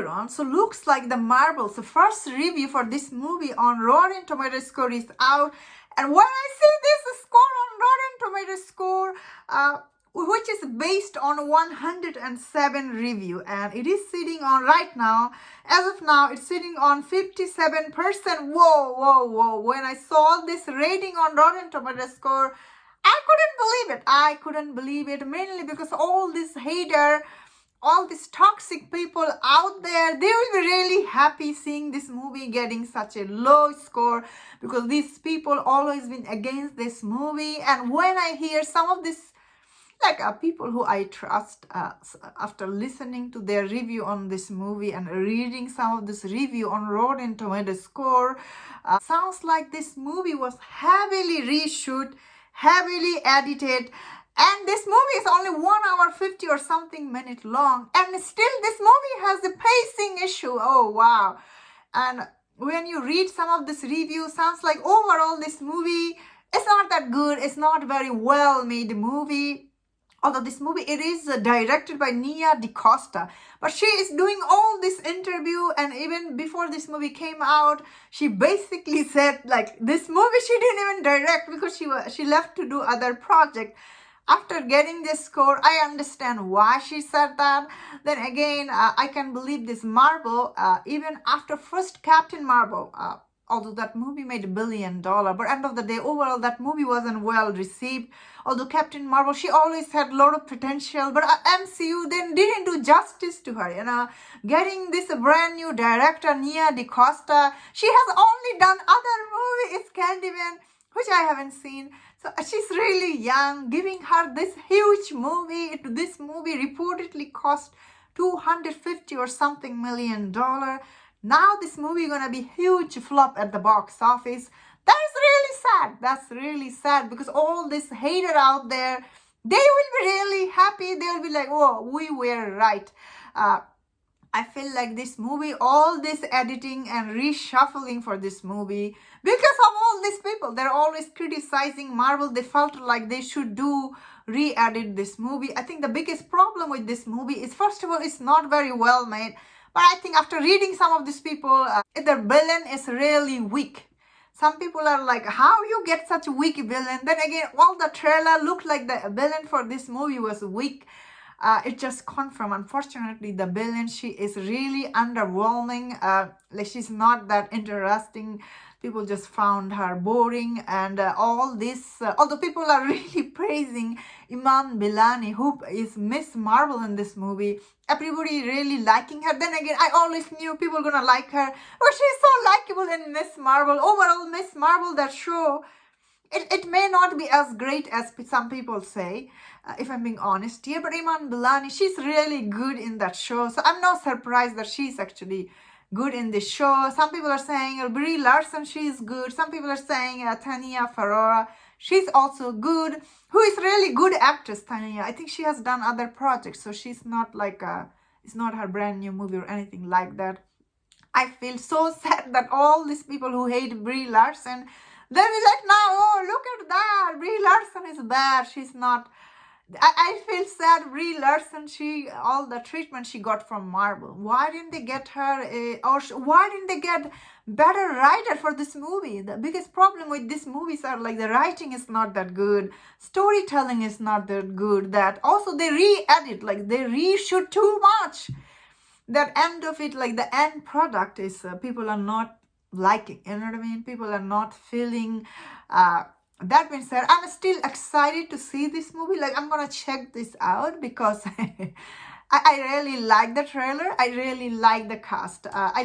background, so looks like the marbles. The first review for this movie on Rotten Tomatoes score is out. And when I see this score on Rotten Tomatoes score, which is based on 107 review, and it is sitting on right now, as of now, it's sitting on 57%. Whoa. When I saw this rating on Rotten Tomatoes score, I couldn't believe it, mainly because all this hater, all these toxic people out there, they will be really happy seeing this movie getting such a low score, because these people always been against this movie. And when I hear some of this, people who I trust, after listening to their review on this movie and reading some of this review on Rotten Tomatoes score, sounds like this movie was heavily reshoot, heavily edited, and this movie is only 1 hour 50 or something minute long, and still this movie has a pacing issue. Oh wow. And when you read some of this review, sounds like overall this movie is not that good. It's not very well made movie. Although this movie, it is directed by Nia DaCosta, but she is doing all this interview, and even before this movie came out, she basically said this movie she didn't even direct because she left to do other project. After getting this score, I understand why she said that. Then again, I can believe this Marvel, even after first Captain Marvel, although that movie made $1 billion, but end of the day, overall, that movie wasn't well received. Although Captain Marvel, she always had a lot of potential, but MCU then didn't do justice to her, Getting this brand new director, Nia DaCosta, she has only done other movies, Candyman, which I haven't seen. So she's really young, giving her this huge movie. This movie reportedly cost $250 or something million. Now this movie gonna be huge flop at the box office. That is really sad. That's really sad, because all this hater out there, they will be really happy. They'll be like, oh, we were right. I feel like this movie, all this editing and reshuffling for this movie, because of all these people, they're always criticizing Marvel. They felt like they should re-edit this movie. I think the biggest problem with this movie is, first of all, it's not very well made. But I think after reading some of these people, their villain is really weak. Some people are like, how you get such a weak villain? Then again, all the trailer looked like the villain for this movie was weak. It just confirmed, unfortunately, the villain, she is really underwhelming. She's not that interesting. People just found her boring, and all this, although people are really praising Iman Vellani, who is Miss Marvel in this movie. Everybody really liking her. Then again, I always knew people gonna like her, but she's so likable in Miss Marvel. Overall, Miss Marvel, that show, it may not be as great as some people say, if I'm being honest here, but Iman Vellani, she's really good in that show. So I'm not surprised that she's actually good in this show. Some people are saying Brie Larson, she's good. Some people are saying Tania Farora, she's also good. Who is really good actress, Tania. I think she has done other projects, so she's not it's not her brand new movie or anything like that. I feel so sad that all these people who hate Brie Larson, they'll be like, now, oh, look at that, Brie Larson is bad, she's not. I feel sad. Brie Larson, all the treatment she got from Marvel. Why didn't they get her, why didn't they get better writer for this movie? The biggest problem with these movies are the writing is not that good, storytelling is not that good. That also they re-edit, they reshoot too much. That end of it, the end product is people are not liking. You know what I mean? People are not feeling. That being said, I'm still excited to see this movie. I'm gonna check this out because I really like the trailer. I really like the cast. I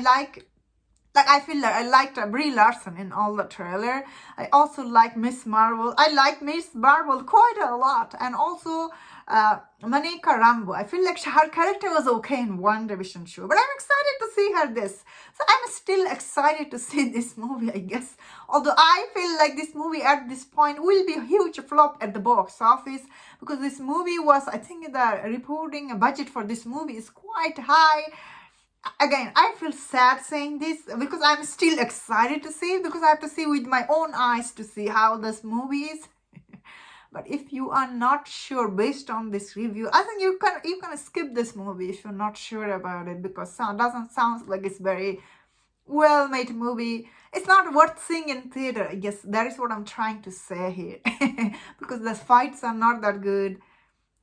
feel like I liked Brie Larson in all the trailer. I also like Miss Marvel. I like Miss Marvel quite a lot, and also Monica Rambeau. I feel like her character was okay in WandaVision show, but I'm excited to see her this. So I'm still excited to see this movie, I guess. Although I feel like this movie at this point will be a huge flop at the box office, because this movie was, I think the reporting budget for this movie is quite high. Again, I feel sad saying this because I'm still excited to see it, because I have to see with my own eyes to see how this movie is. But if you are not sure based on this review, I think you can skip this movie if you're not sure about it, because it doesn't sound like it's very well-made movie. It's not worth seeing in theater. I guess that is what I'm trying to say here. Because the fights are not that good.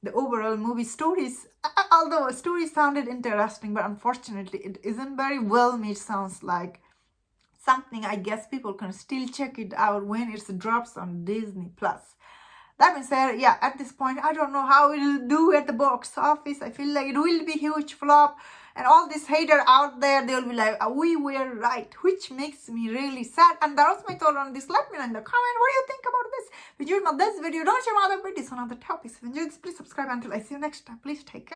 The overall movie stories, although stories sounded interesting, but unfortunately it isn't very well made. Sounds like something I guess people can still check it out when it drops on Disney Plus. That being said, yeah, at this point, I don't know how it'll do at the box office. I feel like it will be huge flop. And all these haters out there, they'll be like, we were right, which makes me really sad. And that was my thought on this. Let me know in the comment, what do you think about this? If you enjoyed this video, don't share my other videos on other topics. If you enjoyed this, please subscribe. Until I see you next time, please take care.